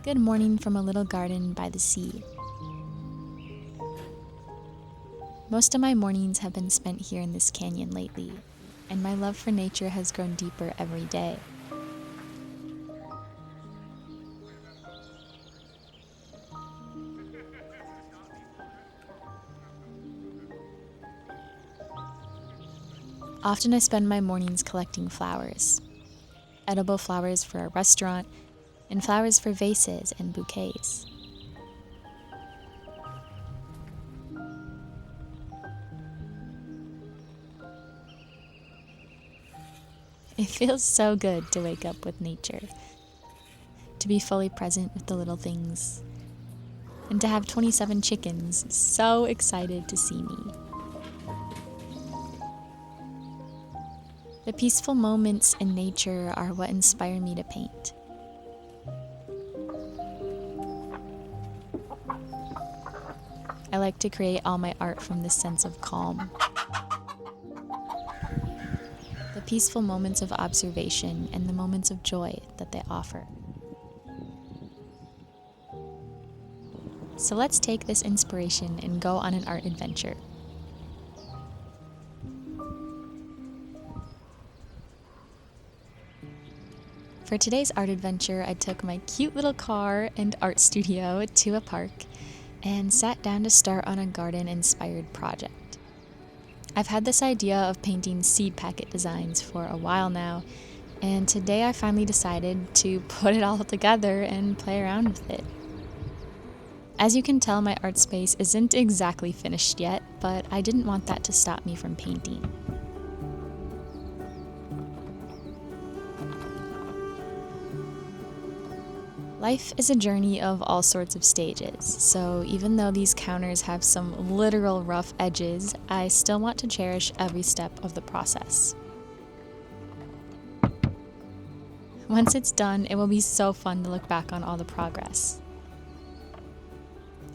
Good morning from a little garden by the sea. Most of my mornings have been spent here in this canyon lately, and my love for nature has grown deeper every day. Often I spend my mornings collecting flowers. Edible flowers for a restaurant, and flowers for vases and bouquets. It feels so good to wake up with nature, to be fully present with the little things, and to have 27 chickens so excited to see me. The peaceful moments in nature are what inspire me to paint. I like to create all my art from this sense of calm. The peaceful moments of observation and the moments of joy that they offer. So let's take this inspiration and go on an art adventure. For today's art adventure, I took my cute little car and art studio to a park and sat down to start on a garden-inspired project. I've had this idea of painting seed packet designs for a while now, and today I finally decided to put it all together and play around with it. As you can tell, my art space isn't exactly finished yet, but I didn't want that to stop me from painting. Life is a journey of all sorts of stages, so even though these counters have some literal rough edges, I still want to cherish every step of the process. Once it's done, it will be so fun to look back on all the progress.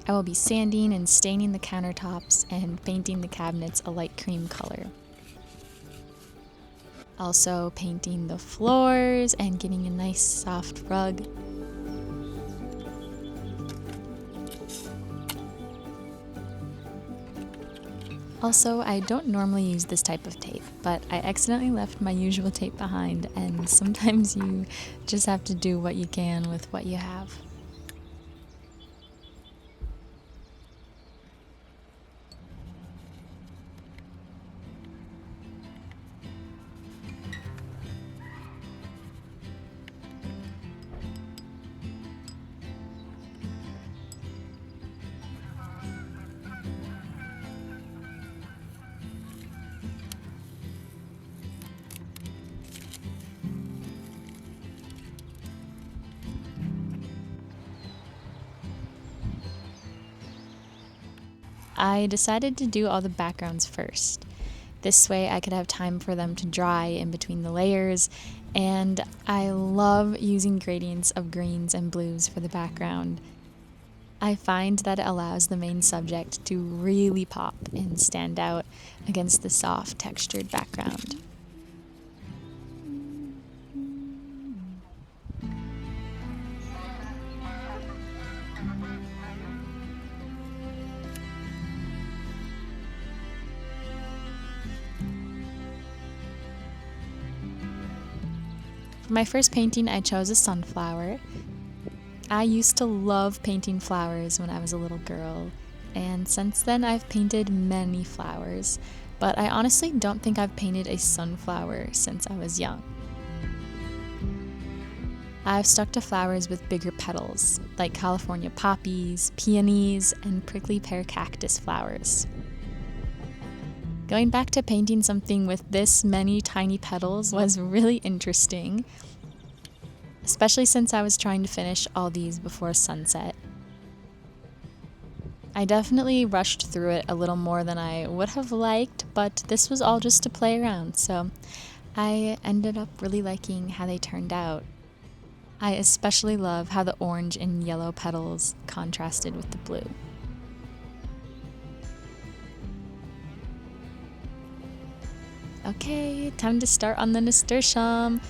I will be sanding and staining the countertops and painting the cabinets a light cream color. Also painting the floors and getting a nice soft rug. Also, I don't normally use this type of tape, but I accidentally left my usual tape behind, and sometimes you just have to do what you can with what you have. I decided to do all the backgrounds first. This way I could have time for them to dry in between the layers, and I love using gradients of greens and blues for the background. I find that it allows the main subject to really pop and stand out against the soft, textured background. For my first painting, I chose a sunflower. I used to love painting flowers when I was a little girl, and since then I've painted many flowers, but I honestly don't think I've painted a sunflower since I was young. I've stuck to flowers with bigger petals, like California poppies, peonies, and prickly pear cactus flowers. Going back to painting something with this many tiny petals was really interesting, especially since I was trying to finish all these before sunset. I definitely rushed through it a little more than I would have liked, but this was all just to play around, so I ended up really liking how they turned out. I especially love how the orange and yellow petals contrasted with the blue. Okay, time to start on the nasturtium.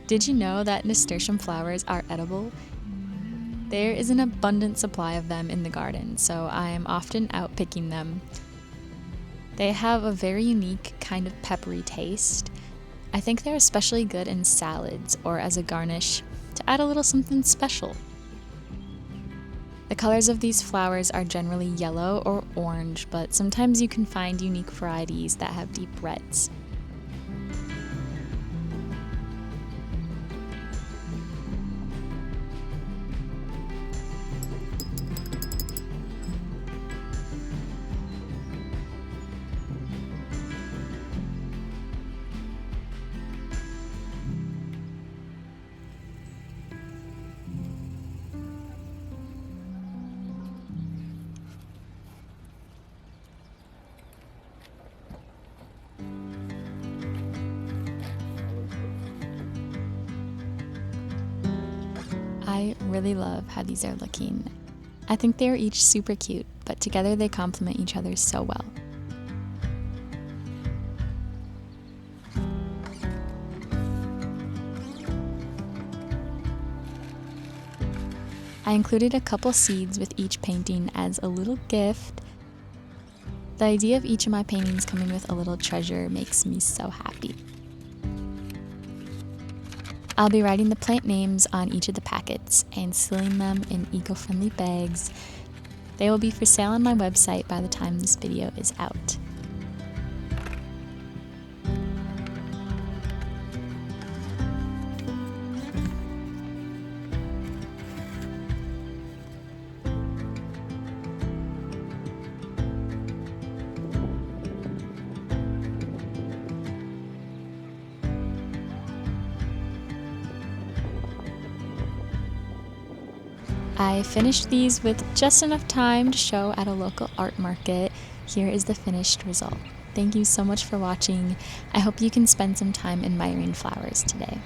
Did you know that nasturtium flowers are edible? There is an abundant supply of them in the garden, so I am often out picking them. They have a very unique kind of peppery taste. I think they're especially good in salads or as a garnish to add a little something special. The colors of these flowers are generally yellow or orange, but sometimes you can find unique varieties that have deep reds. I really love how these are looking. I think they are each super cute, but together they complement each other so well. I included a couple seeds with each painting as a little gift. The idea of each of my paintings coming with a little treasure makes me so happy. I'll be writing the plant names on each of the packets and sealing them in eco-friendly bags. They will be for sale on my website by the time this video is out. I finished these with just enough time to show at a local art market. Here is the finished result. Thank you so much for watching. I hope you can spend some time admiring flowers today.